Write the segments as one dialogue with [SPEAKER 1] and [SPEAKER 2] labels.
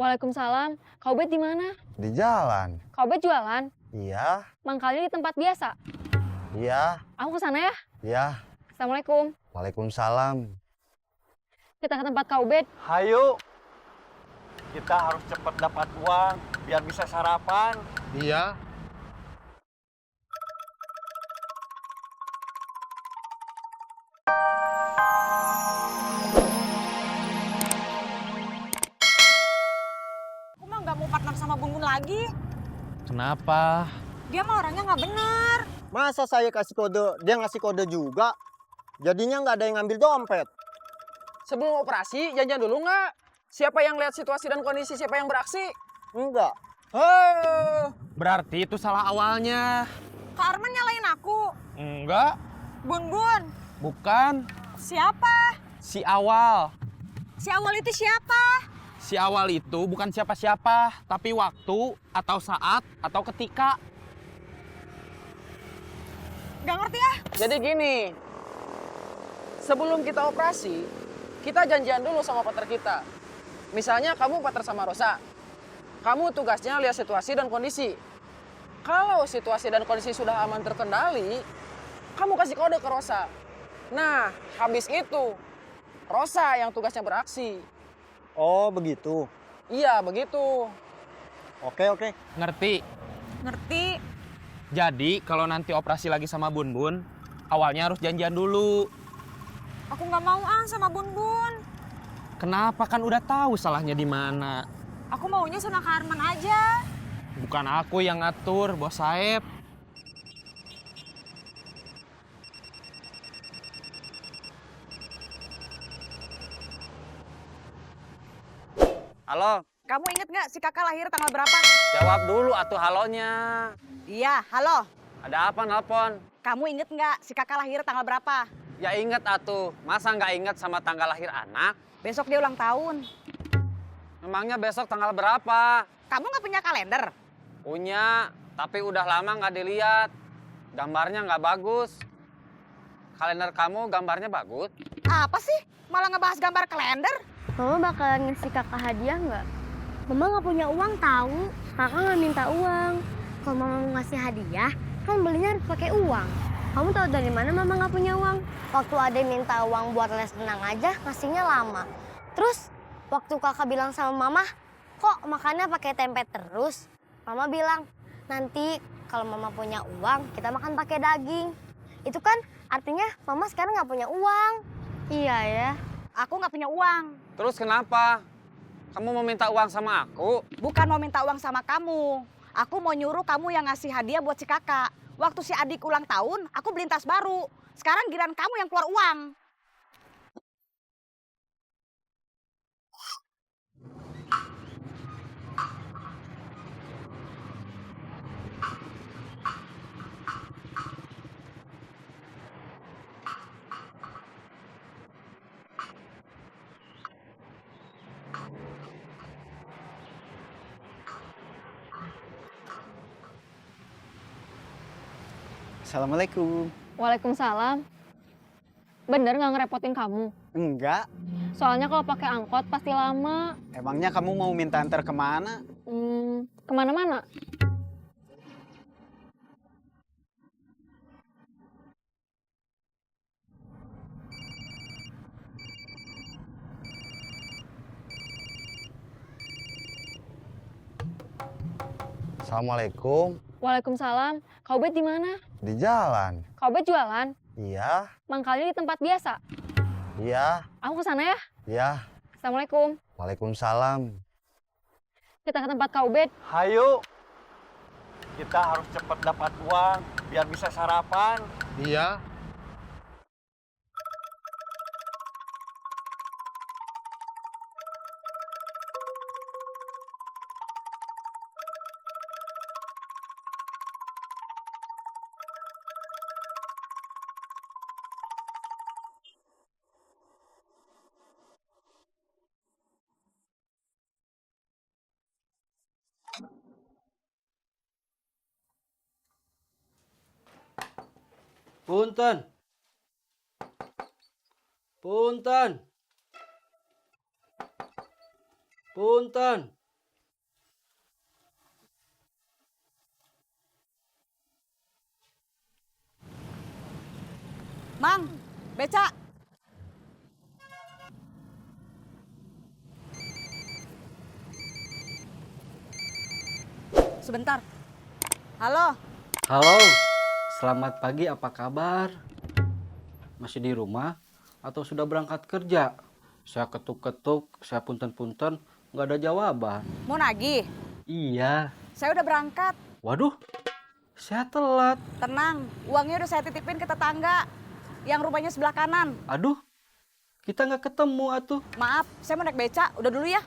[SPEAKER 1] Waalaikumsalam. Kak Ubed di mana?
[SPEAKER 2] Di jalan.
[SPEAKER 1] Kak Ubed jualan?
[SPEAKER 2] Iya.
[SPEAKER 1] Mangkalnya di tempat biasa?
[SPEAKER 2] Iya.
[SPEAKER 1] Aku ke sana ya.
[SPEAKER 2] Iya.
[SPEAKER 1] Assalamualaikum.
[SPEAKER 2] Waalaikumsalam.
[SPEAKER 1] Kita ke tempat Kak Ubed.
[SPEAKER 3] Hayu, kita harus cepat dapat uang biar bisa sarapan.
[SPEAKER 2] Iya.
[SPEAKER 4] Aku mah nggak mau partner sama Bun Bun lagi.
[SPEAKER 5] Kenapa?
[SPEAKER 4] Dia mah orangnya nggak benar.
[SPEAKER 6] Masa saya kasih kode, dia ngasih kode juga? Jadinya nggak ada yang ngambil dompet.
[SPEAKER 7] Sebelum operasi, janjian dulu nggak? Siapa yang lihat situasi dan kondisi, siapa yang beraksi?
[SPEAKER 6] Enggak.
[SPEAKER 5] Hei, berarti itu salah awalnya.
[SPEAKER 4] Kak Arman nyalain aku.
[SPEAKER 5] Enggak,
[SPEAKER 4] Bun Bun,
[SPEAKER 5] bukan.
[SPEAKER 4] siapa?
[SPEAKER 5] Si awal.
[SPEAKER 4] Si awal itu siapa?
[SPEAKER 5] Si awal itu bukan siapa-siapa, tapi waktu atau saat atau ketika.
[SPEAKER 4] Gak ngerti ya?
[SPEAKER 7] Jadi gini, sebelum kita operasi, kita janjian dulu sama partner kita. Misalnya kamu partner sama Rosa, kamu tugasnya lihat situasi dan kondisi. Kalau situasi dan kondisi sudah aman terkendali, kamu kasih kode ke Rosa. Nah, habis itu, Rosa yang tugasnya beraksi.
[SPEAKER 6] Oh begitu.
[SPEAKER 7] Iya, begitu.
[SPEAKER 6] Oke.
[SPEAKER 5] Ngerti?
[SPEAKER 4] Ngerti.
[SPEAKER 5] Jadi kalau nanti operasi lagi sama Bun Bun, awalnya harus janjian dulu.
[SPEAKER 4] Aku nggak mau sama Bun Bun.
[SPEAKER 5] Kenapa, kan udah tahu salahnya di mana.
[SPEAKER 4] Aku maunya sama Kak Arman aja.
[SPEAKER 5] Bukan aku yang ngatur, Bos Saeb.
[SPEAKER 7] Halo,
[SPEAKER 4] Kamu inget nggak si kakak lahir tanggal berapa?
[SPEAKER 7] jawab dulu atuh halonya.
[SPEAKER 4] Iya, halo.
[SPEAKER 7] Ada apa nelpon?
[SPEAKER 4] Kamu inget nggak si kakak lahir tanggal berapa?
[SPEAKER 7] Ya inget atuh, masa nggak inget sama tanggal lahir anak?
[SPEAKER 4] Besok dia ulang tahun.
[SPEAKER 7] Memangnya besok tanggal berapa?
[SPEAKER 4] Kamu nggak punya kalender?
[SPEAKER 7] Punya, tapi udah lama nggak dilihat. Gambarnya nggak bagus. Kalender kamu gambarnya bagus?
[SPEAKER 4] Apa sih? Malah ngebahas gambar kalender?
[SPEAKER 1] Mama bakalan ngasih kakak hadiah nggak? Mama nggak punya uang tahu. Kakak nggak minta uang. Kalau mama mau ngasih hadiah, kan belinya harus pakai uang. Kamu tahu dari mana mama nggak punya uang? Waktu Ade minta uang buat les renang aja, ngasihnya lama. Terus waktu kakak bilang sama mama, kok makannya pakai tempe terus? Mama bilang, nanti kalau mama punya uang, kita makan pakai daging. Itu kan artinya mama sekarang nggak punya uang. Iya ya.
[SPEAKER 4] Aku nggak punya uang.
[SPEAKER 7] Terus kenapa? Kamu mau minta uang sama aku?
[SPEAKER 4] Bukan mau minta uang sama kamu. Aku mau nyuruh kamu yang ngasih hadiah buat si kakak. Waktu si adik ulang tahun, aku beli tas baru. Sekarang giliran kamu yang keluar uang.
[SPEAKER 6] Assalamualaikum.
[SPEAKER 1] Waalaikumsalam. Bener nggak ngerepotin kamu?
[SPEAKER 6] Enggak.
[SPEAKER 1] Soalnya kalau pakai angkot pasti lama.
[SPEAKER 6] Emangnya kamu mau minta antar kemana?
[SPEAKER 1] Kemana-mana.
[SPEAKER 2] Assalamualaikum.
[SPEAKER 1] Waalaikumsalam. Kak Ubed di mana?
[SPEAKER 2] Di jalan.
[SPEAKER 1] Kak Ubed jualan?
[SPEAKER 2] Iya.
[SPEAKER 1] Mangkalnya di tempat biasa?
[SPEAKER 2] Iya.
[SPEAKER 1] Aku ke sana ya.
[SPEAKER 2] Iya.
[SPEAKER 1] Assalamualaikum.
[SPEAKER 2] Waalaikumsalam.
[SPEAKER 1] Kita ke tempat Kak Ubed.
[SPEAKER 3] Hayu, kita harus cepat dapat uang biar bisa sarapan.
[SPEAKER 2] Iya.
[SPEAKER 8] Punten. Punten. Punten.
[SPEAKER 4] Mang, beca. Sebentar. Halo,
[SPEAKER 8] Halo, selamat pagi, apa kabar? Masih di rumah atau sudah berangkat kerja? Saya ketuk-ketuk, saya punten-punten, nggak ada jawaban.
[SPEAKER 4] mau nagih?
[SPEAKER 8] Iya,
[SPEAKER 4] Saya udah berangkat.
[SPEAKER 8] waduh, saya telat.
[SPEAKER 4] Tenang, uangnya udah saya titipin ke tetangga. Yang rumahnya sebelah kanan.
[SPEAKER 8] Aduh, kita nggak ketemu atuh.
[SPEAKER 4] Maaf, saya mau naik beca. Udah dulu ya.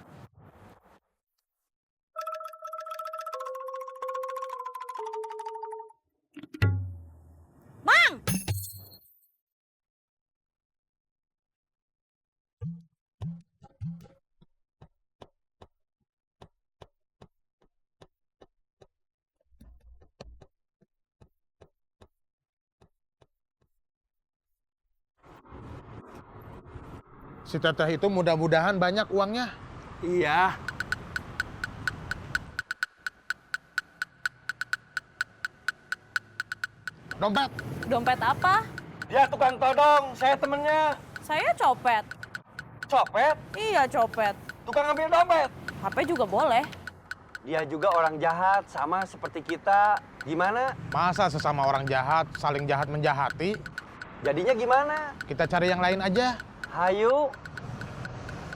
[SPEAKER 4] Mang!
[SPEAKER 9] Si teteh itu mudah-mudahan banyak uangnya.
[SPEAKER 3] Iya.
[SPEAKER 9] Dompet.
[SPEAKER 10] Dompet apa?
[SPEAKER 3] Dia tukang todong, saya temennya.
[SPEAKER 10] Saya copet.
[SPEAKER 3] Copet,
[SPEAKER 10] Iya copet.
[SPEAKER 3] tukang ambil dompet.
[SPEAKER 10] HP juga boleh.
[SPEAKER 3] Dia juga orang jahat, sama seperti kita. Gimana?
[SPEAKER 9] Masa sesama orang jahat saling jahat menjahati?
[SPEAKER 3] Jadinya gimana?
[SPEAKER 9] Kita cari yang lain aja.
[SPEAKER 3] Hayu.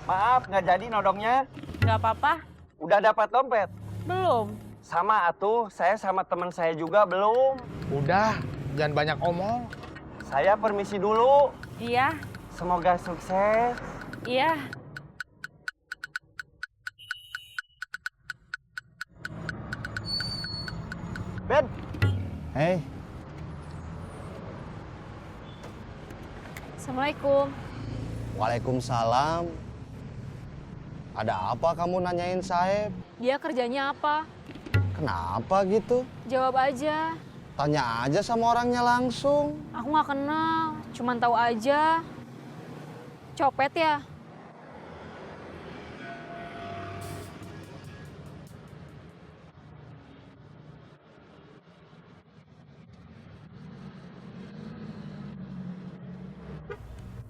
[SPEAKER 3] Maaf, nggak jadi nodongnya.
[SPEAKER 10] Nggak apa-apa.
[SPEAKER 3] Udah dapat dompet?
[SPEAKER 10] Belum.
[SPEAKER 3] Sama atuh, saya sama teman saya juga belum.
[SPEAKER 9] Udah, jangan banyak omong.
[SPEAKER 3] Saya permisi dulu.
[SPEAKER 10] Iya.
[SPEAKER 3] Semoga sukses.
[SPEAKER 10] Iya.
[SPEAKER 3] Ben,
[SPEAKER 2] Hei,
[SPEAKER 10] Assalamualaikum.
[SPEAKER 2] waalaikumsalam. Ada apa kamu nanyain Saeb?
[SPEAKER 10] Dia kerjanya apa?
[SPEAKER 2] Kenapa gitu?
[SPEAKER 10] Jawab aja.
[SPEAKER 2] Tanya aja sama orangnya langsung.
[SPEAKER 10] Aku nggak kenal. Cuman tahu aja. Copet ya?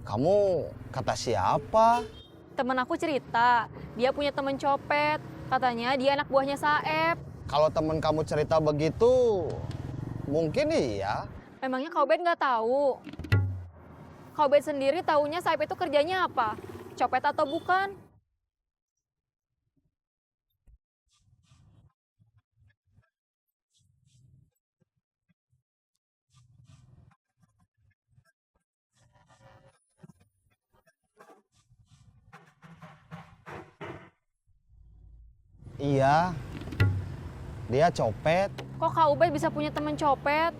[SPEAKER 2] Kamu kata siapa?
[SPEAKER 10] Temen aku cerita. Dia punya temen copet. Katanya dia anak buahnya Saeb.
[SPEAKER 2] Kalau temen kamu cerita begitu, mungkin iya.
[SPEAKER 10] Memangnya Kak Ubed nggak tahu? Kak Ubed sendiri taunya Saeb itu kerjanya apa? Copet atau bukan?
[SPEAKER 2] Iya, dia copet.
[SPEAKER 10] Kok Kak Ubed bisa punya temen copet?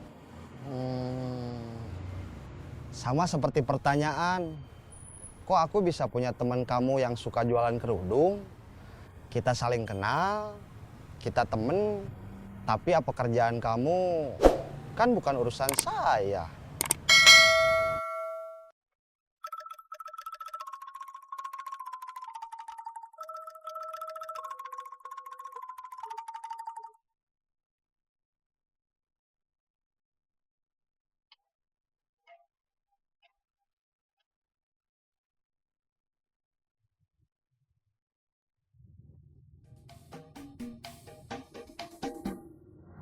[SPEAKER 2] Sama seperti pertanyaan, kok aku bisa punya teman kamu yang suka jualan kerudung? Kita saling kenal, kita temen, tapi apa kerjaan kamu kan bukan urusan saya.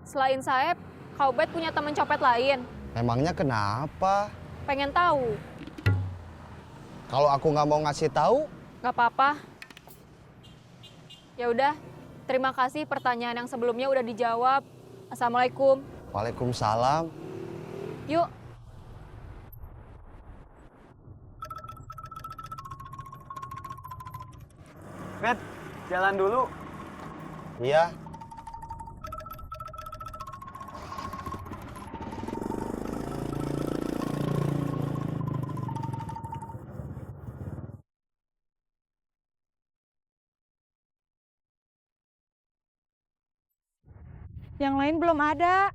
[SPEAKER 10] Selain Saeb, Kak Ubed punya temen copet lain.
[SPEAKER 2] Memangnya kenapa?
[SPEAKER 10] Pengen tahu.
[SPEAKER 2] Kalau aku nggak mau ngasih tahu,
[SPEAKER 10] Gak apa-apa. Ya udah, terima kasih pertanyaan yang sebelumnya udah dijawab. Assalamualaikum.
[SPEAKER 2] waalaikumsalam.
[SPEAKER 10] Yuk.
[SPEAKER 3] Bet, jalan dulu.
[SPEAKER 2] Iya.
[SPEAKER 4] Yang lain belum ada.